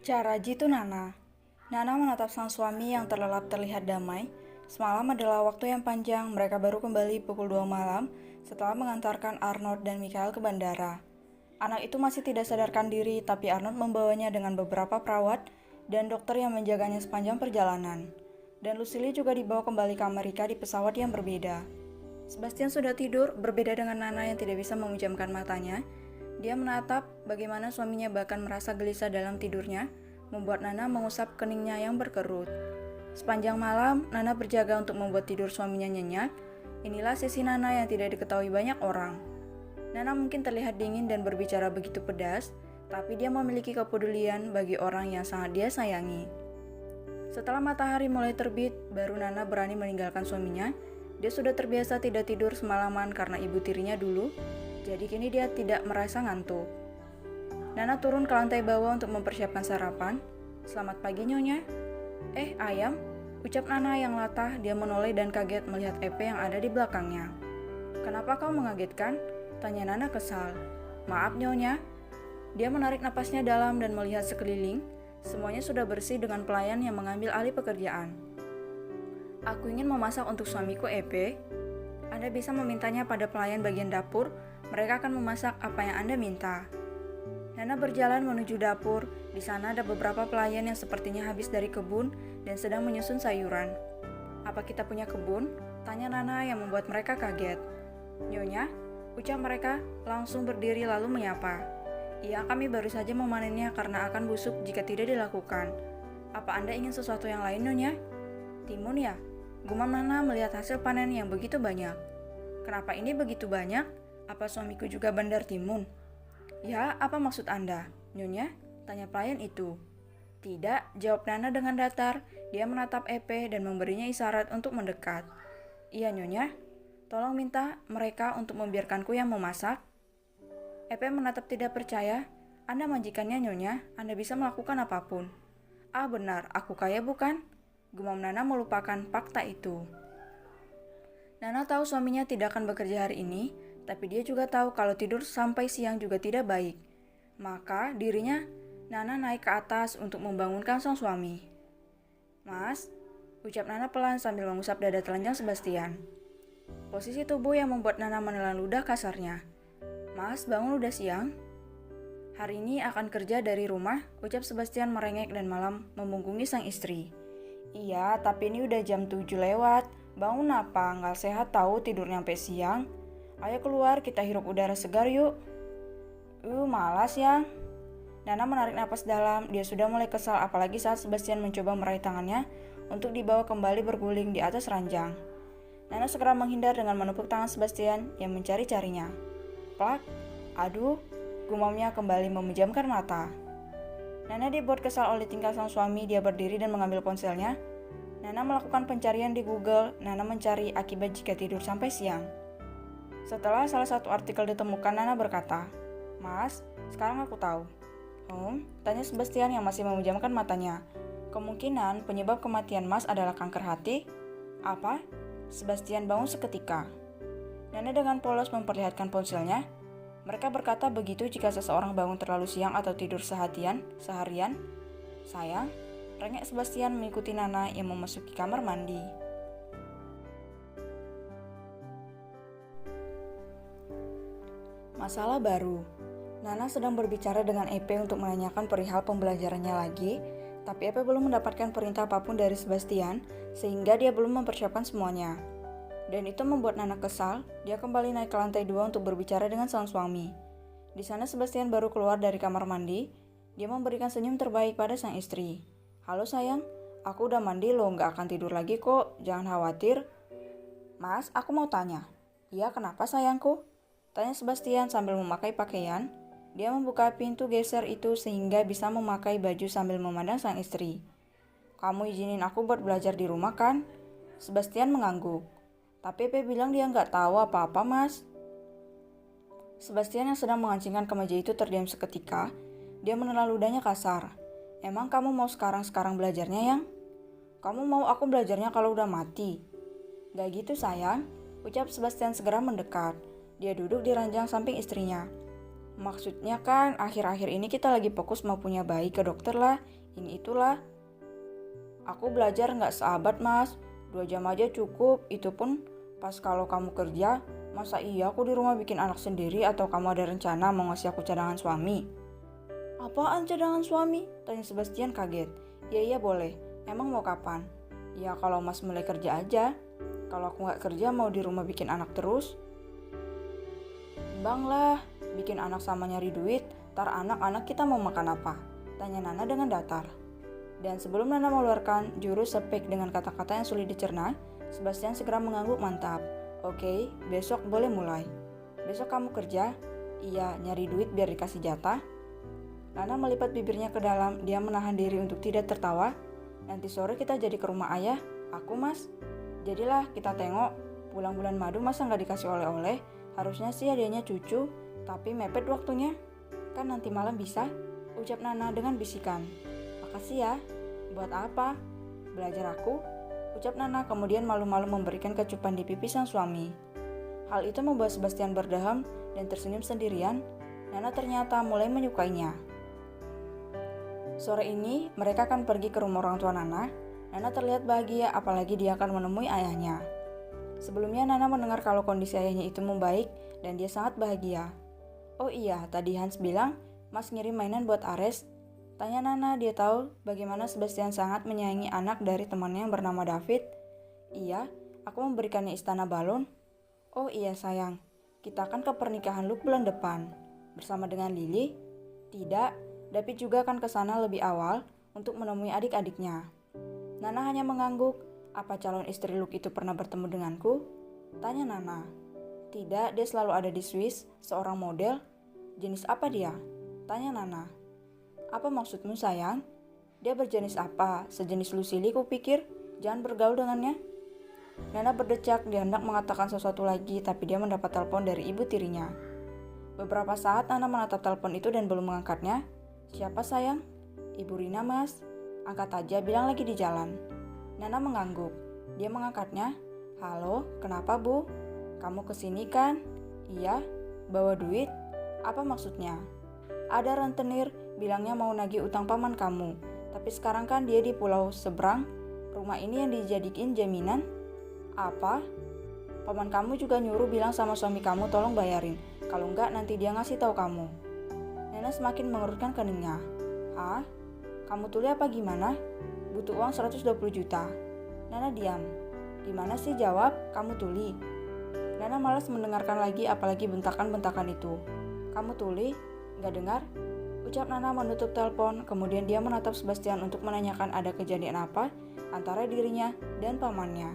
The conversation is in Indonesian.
Cara jitu Nana. Nana menatap sang suami yang terlelap terlihat damai. Semalam adalah waktu yang panjang, mereka baru kembali pukul 2 malam setelah mengantarkan Arnold dan Michael ke bandara. Anak itu masih tidak sadarkan diri, tapi Arnold membawanya dengan beberapa perawat dan dokter yang menjaganya sepanjang perjalanan. Dan Lucille juga dibawa kembali ke Amerika di pesawat yang berbeda. Sebastian sudah tidur, berbeda dengan Nana yang tidak bisa memejamkan matanya. Dia menatap bagaimana suaminya bahkan merasa gelisah dalam tidurnya, membuat Nana mengusap keningnya yang berkerut. Sepanjang malam, Nana berjaga untuk membuat tidur suaminya nyenyak. Inilah sisi Nana yang tidak diketahui banyak orang. Nana mungkin terlihat dingin dan berbicara begitu pedas, tapi dia memiliki kepedulian bagi orang yang sangat dia sayangi. Setelah matahari mulai terbit, baru Nana berani meninggalkan suaminya. Dia sudah terbiasa tidak tidur semalaman karena ibu tirinya dulu, jadi kini dia tidak merasa ngantuk. Nana turun ke lantai bawah untuk mempersiapkan sarapan. "Selamat pagi, Nyonya." Ayam," ucap Nana yang latah. Dia menoleh dan kaget melihat Epe yang ada di belakangnya. "Kenapa kau mengagetkan?" tanya Nana kesal. "Maaf, Nyonya." Dia menarik napasnya dalam dan melihat sekeliling. Semuanya sudah bersih dengan pelayan yang mengambil alih pekerjaan. "Aku ingin memasak untuk suamiku, Epe." "Anda bisa memintanya pada pelayan bagian dapur. Mereka akan memasak apa yang Anda minta." Nana berjalan menuju dapur. Di sana ada beberapa pelayan yang sepertinya habis dari kebun dan sedang menyusun sayuran. "Apa kita punya kebun?" tanya Nana yang membuat mereka kaget. "Nyonya," ucap mereka, langsung berdiri lalu menyapa. "Iya, kami baru saja memanennya karena akan busuk jika tidak dilakukan." "Apa Anda ingin sesuatu yang lain, Nyonya?" "Timun ya?" gumam Nana melihat hasil panen yang begitu banyak. "Kenapa ini begitu banyak? Apa suamiku juga bandar timun?" "Ya, apa maksud Anda, Nyonya?" tanya pelayan itu. "Tidak," jawab Nana dengan datar. Dia menatap Epe dan memberinya isyarat untuk mendekat. "Iya, Nyonya. Tolong minta mereka untuk membiarkanku yang memasak." Epe menatap tidak percaya. "Anda majikannya, Nyonya. Anda bisa melakukan apapun." "Ah, benar, aku kaya bukan?" gumam Nana melupakan fakta itu. Nana tahu suaminya tidak akan bekerja hari ini, tapi dia juga tahu kalau tidur sampai siang juga tidak baik. Maka dirinya, Nana naik ke atas untuk membangunkan sang suami. "Mas," ucap Nana pelan sambil mengusap dada telanjang Sebastian. Posisi tubuh yang membuat Nana menelan ludah kasarnya. "Mas, bangun, udah siang." "Hari ini akan kerja dari rumah," ucap Sebastian merengek dan malam memunggungi sang istri. "Iya, tapi ini udah jam 7 lewat. Bangun apa? Nggak sehat tahu tidur nyampe siang. Ayo keluar, kita hirup udara segar yuk." Malas ya." Nana menarik napas dalam. Dia sudah mulai kesal apalagi saat Sebastian mencoba meraih tangannya untuk dibawa kembali berguling di atas ranjang. Nana segera menghindar dengan menepuk tangan Sebastian yang mencari-carinya. Plak, "Aduh," gumamnya kembali memejamkan mata. Nana dibuat kesal oleh tingkah sang suami. Dia berdiri dan mengambil ponselnya. Nana melakukan pencarian di Google. Nana mencari akibat jika tidur sampai siang. Setelah salah satu artikel ditemukan, Nana berkata, "Mas, sekarang aku tahu." Tanya Sebastian yang masih memejamkan matanya. "Kemungkinan penyebab kematian Mas adalah kanker hati." "Apa?" Sebastian bangun seketika. Nana dengan polos memperlihatkan ponselnya. Mereka berkata begitu jika seseorang bangun terlalu siang atau tidur seharian. "Sayang," rengek Sebastian mengikuti Nana yang memasuki kamar mandi. Masalah baru. Nana sedang berbicara dengan Epe untuk menanyakan perihal pembelajarannya lagi, tapi Epe belum mendapatkan perintah apapun dari Sebastian, sehingga dia belum mempersiapkan semuanya. Dan itu membuat Nana kesal. Dia kembali naik ke lantai 2 untuk berbicara dengan sang suami. Di sana Sebastian baru keluar dari kamar mandi. Dia memberikan senyum terbaik pada sang istri. "Halo sayang, aku udah mandi loh, gak akan tidur lagi kok, jangan khawatir." "Mas, aku mau tanya." "Iya, kenapa sayangku?" tanya Sebastian sambil memakai pakaian. Dia membuka pintu geser itu sehingga bisa memakai baju sambil memandang sang istri. "Kamu izinin aku buat belajar di rumah kan?" Sebastian mengangguk. "Tapi Pe bilang dia nggak tahu apa-apa, Mas." Sebastian yang sedang mengancingkan kemeja itu terdiam seketika. Dia menelan ludahnya kasar. "Emang kamu mau sekarang belajarnya, Yang? Kamu mau aku belajarnya kalau udah mati?" "Gak gitu sayang," ucap Sebastian segera mendekat. Dia duduk di ranjang samping istrinya. Maksudnya kan akhir-akhir ini kita lagi fokus mau punya bayi ke dokter lah, ini itulah. Aku belajar nggak seabad mas, 2 jam aja cukup, itu pun pas kalau kamu kerja. Masa iya aku di rumah bikin anak sendiri atau kamu ada rencana mau ngasih aku cadangan suami? Apaan cadangan suami? Tanya Sebastian kaget. Ya iya boleh, emang mau kapan? Ya kalau mas mulai kerja aja. Kalau aku nggak kerja mau di rumah bikin anak terus? Bang lah, bikin anak sama nyari duit, tar anak-anak kita mau makan apa? Tanya Nana dengan datar. Dan sebelum Nana mengeluarkan jurus sepik dengan kata-kata yang sulit dicerna, Sebastian segera mengangguk mantap. Oke, besok boleh mulai. Besok kamu kerja? Iya, nyari duit biar dikasih jatah. Nana melipat bibirnya ke dalam, dia menahan diri untuk tidak tertawa. Nanti sore kita jadi ke rumah ayah, aku mas. Jadilah kita tengok, pulang bulan madu masa nggak dikasih oleh-oleh? Harusnya sih hadiahnya cucu, tapi mepet waktunya. Kan nanti malam bisa, ucap Nana dengan bisikan. Makasih ya. Buat apa? Belajar aku, ucap Nana kemudian malu-malu memberikan kecupan di pipi sang suami. Hal itu membuat Sebastian berdeham dan tersenyum sendirian. Nana ternyata mulai menyukainya. Sore ini mereka akan pergi ke rumah orang tua Nana. Nana terlihat bahagia apalagi dia akan menemui ayahnya. Sebelumnya Nana mendengar kalau kondisi ayahnya itu membaik dan dia sangat bahagia. Oh iya, tadi Hans bilang Mas ngirim mainan buat Ares. Tanya Nana, dia tahu bagaimana Sebastian sangat menyayangi anak dari temannya yang bernama David. Iya, aku memberikannya istana balon. Oh iya sayang, kita akan ke pernikahan Luke bulan depan. Bersama dengan Lily? Tidak, David juga akan ke sana lebih awal untuk menemui adik-adiknya. Nana hanya mengangguk. Apa calon istri Luke itu pernah bertemu denganku? Tanya Nana. Tidak, dia selalu ada di Swiss, seorang model. Jenis apa dia? Tanya Nana. Apa maksudmu sayang? Dia berjenis apa? Sejenis Lucille kupikir. Jangan bergaul dengannya. Nana berdecak, dia hendak mengatakan sesuatu lagi, tapi dia mendapat telepon dari ibu tirinya. Beberapa saat Nana menatap telepon itu dan belum mengangkatnya. Siapa sayang? Ibu Rina mas. Angkat aja, bilang lagi di jalan. Nana mengangguk. Dia mengangkatnya. Halo, kenapa bu? Kamu kesini kan? Iya, bawa duit? Apa maksudnya? Ada rentenir, bilangnya mau nagih utang paman kamu. Tapi sekarang kan dia di pulau seberang. Rumah ini yang dijadiin jaminan. Apa? Paman kamu juga nyuruh bilang sama suami kamu tolong bayarin. Kalau enggak nanti dia ngasih tahu kamu. Nana semakin mengerutkan keningnya. Hah? Kamu tuli apa gimana? Butuh uang 120 juta. Nana diam. Gimana sih jawab? Kamu tuli. Nana malas mendengarkan lagi apalagi bentakan-bentakan itu. Kamu tuli? Gak dengar? Ucap Nana menutup telepon, kemudian dia menatap Sebastian untuk menanyakan ada kejadian apa antara dirinya dan pamannya.